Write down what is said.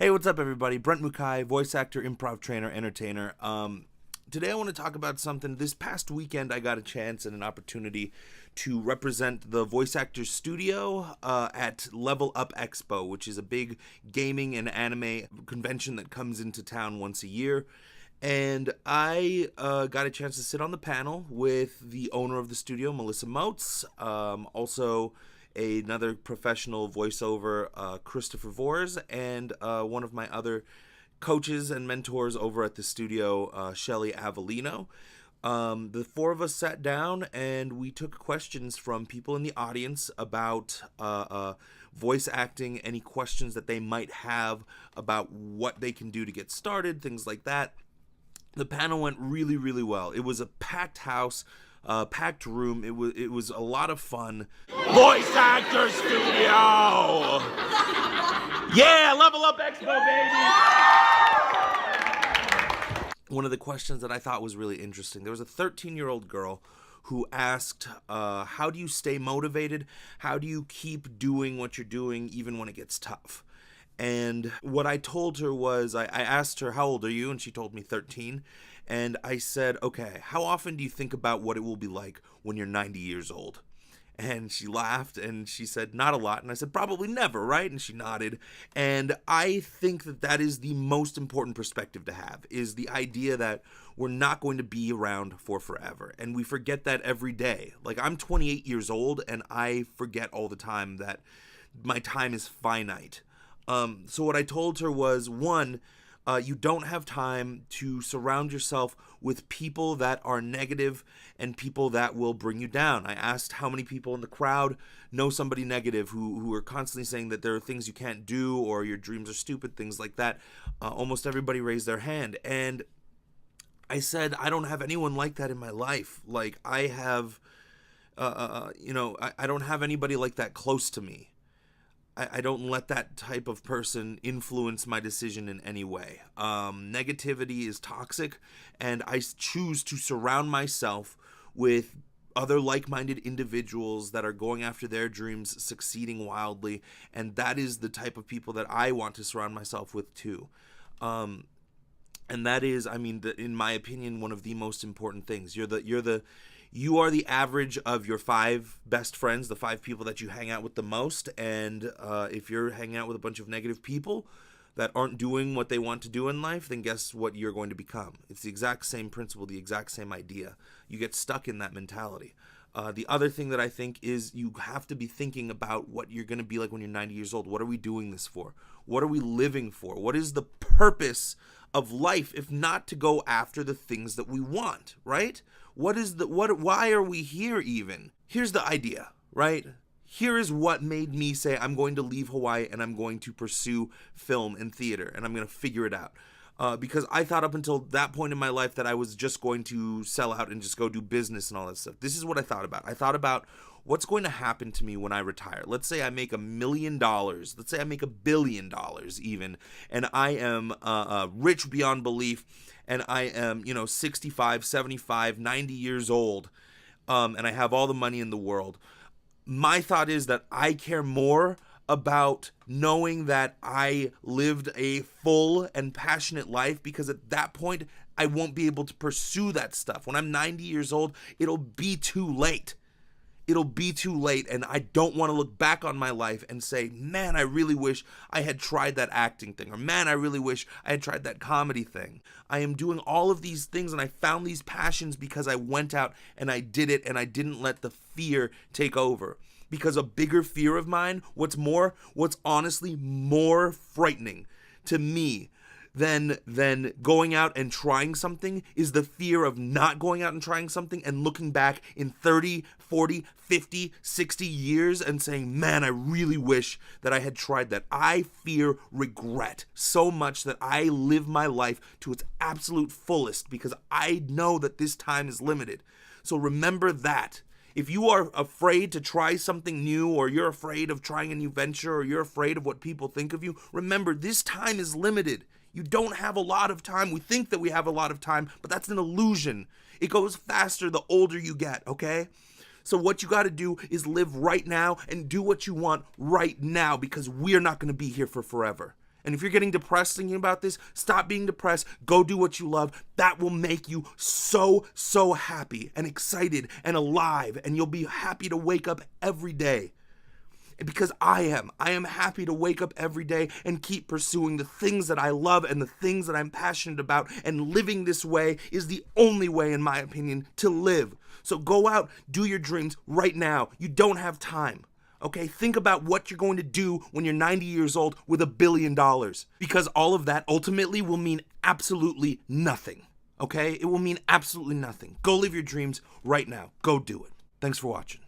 Hey, what's up, everybody? Brent Mukai, voice actor, improv trainer, entertainer. Today I want to talk about something. This past weekend, I got a chance and an opportunity to represent the Voice Actors Studio at LVL Up Expo, which is a big gaming and anime convention that comes into town once a year. And I got a chance to sit on the panel with the owner of the studio, Melissa Moats, also another professional voiceover, Christopher Vors, and one of my other coaches and mentors over at the studio, Shelly Avellino. The four of us sat down and we took questions from people in the audience about voice acting, any questions that they might have about what they can do to get started, things like that. The panel went really, really well. It was a packed house, packed room. It was a lot of fun. Voice Actor Studio! Yeah, LVL Up Expo, baby! One of the questions that I thought was really interesting, there was a 13-year-old girl who asked, how do you stay motivated? How do you keep doing what you're doing even when it gets tough? And what I told her was, I asked her, how old are you? And she told me 13. And I said, okay, how often do you think about what it will be like when you're 90 years old? And she laughed and she said, not a lot. And I said, probably never, right? And she nodded. And I think that that is the most important perspective to have, is the idea that we're not going to be around for forever. And we forget that every day. Like, I'm 28 years old and I forget all the time that my time is finite. So what I told her was, one, you don't have time to surround yourself with people that are negative and people that will bring you down. I asked how many people in the crowd know somebody negative who are constantly saying that there are things you can't do or your dreams are stupid, things like that. Almost everybody raised their hand. And I said, I don't have anyone like that in my life. Like, I have, I don't have anybody like that close to me. I don't let that type of person influence my decision in any way. Negativity is toxic, and I choose to surround myself with other like-minded individuals that are going after their dreams, succeeding wildly, and that is the type of people that I want to surround myself with too. And that is, in my opinion, one of the most important things. You are the average of your 5 best friends, the 5 people that you hang out with the most. And if you're hanging out with a bunch of negative people that aren't doing what they want to do in life, then guess what you're going to become? It's the exact same principle, the exact same idea. You get stuck in that mentality. The other thing that I think is you have to be thinking about what you're going to be like when you're 90 years old. What are we doing this for? What are we living for? What is the purpose of life if not to go after the things that we want, right? Why are we here even? Here's the idea, right? Here is what made me say I'm going to leave Hawaii and I'm going to pursue film and theater and I'm going to figure it out. Because I thought up until that point in my life that I was just going to sell out and just go do business and all that stuff. This is what I thought about. I thought about what's going to happen to me when I retire. Let's say I make $1 million. Let's say I make $1 billion even, and I am rich beyond belief, and I am 65, 75, 90 years old, and I have all the money in the world. My thought is that I care more about knowing that I lived a full and passionate life, because at that point I won't be able to pursue that stuff. When I'm 90 years old, it'll be too late. It'll be too late, and I don't want to look back on my life and say, man, I really wish I had tried that acting thing, or man, I really wish I had tried that comedy thing. I am doing all of these things, and I found these passions because I went out and I did it, and I didn't let the fear take over. Because a bigger fear of mine, what's honestly more frightening to me than going out and trying something is the fear of not going out and trying something and looking back in 30, 40, 50, 60 years and saying, man, I really wish that I had tried that. I fear regret so much that I live my life to its absolute fullest because I know that this time is limited. So remember that. If you are afraid to try something new, or you're afraid of trying a new venture, or you're afraid of what people think of you, remember, this time is limited. You don't have a lot of time. We think that we have a lot of time, but that's an illusion. It goes faster the older you get, okay? So what you got to do is live right now and do what you want right now, because we're not going to be here for forever. And if you're getting depressed thinking about this, stop being depressed. Go do what you love. That will make you so, so happy and excited and alive. And you'll be happy to wake up every day. Because I am happy to wake up every day and keep pursuing the things that I love and the things that I'm passionate about. And living this way is the only way, in my opinion, to live. So go out, do your dreams right now. You don't have time. Okay, think about what you're going to do when you're 90 years old with $1 billion. Because all of that ultimately will mean absolutely nothing. Okay, it will mean absolutely nothing. Go live your dreams right now. Go do it. Thanks for watching.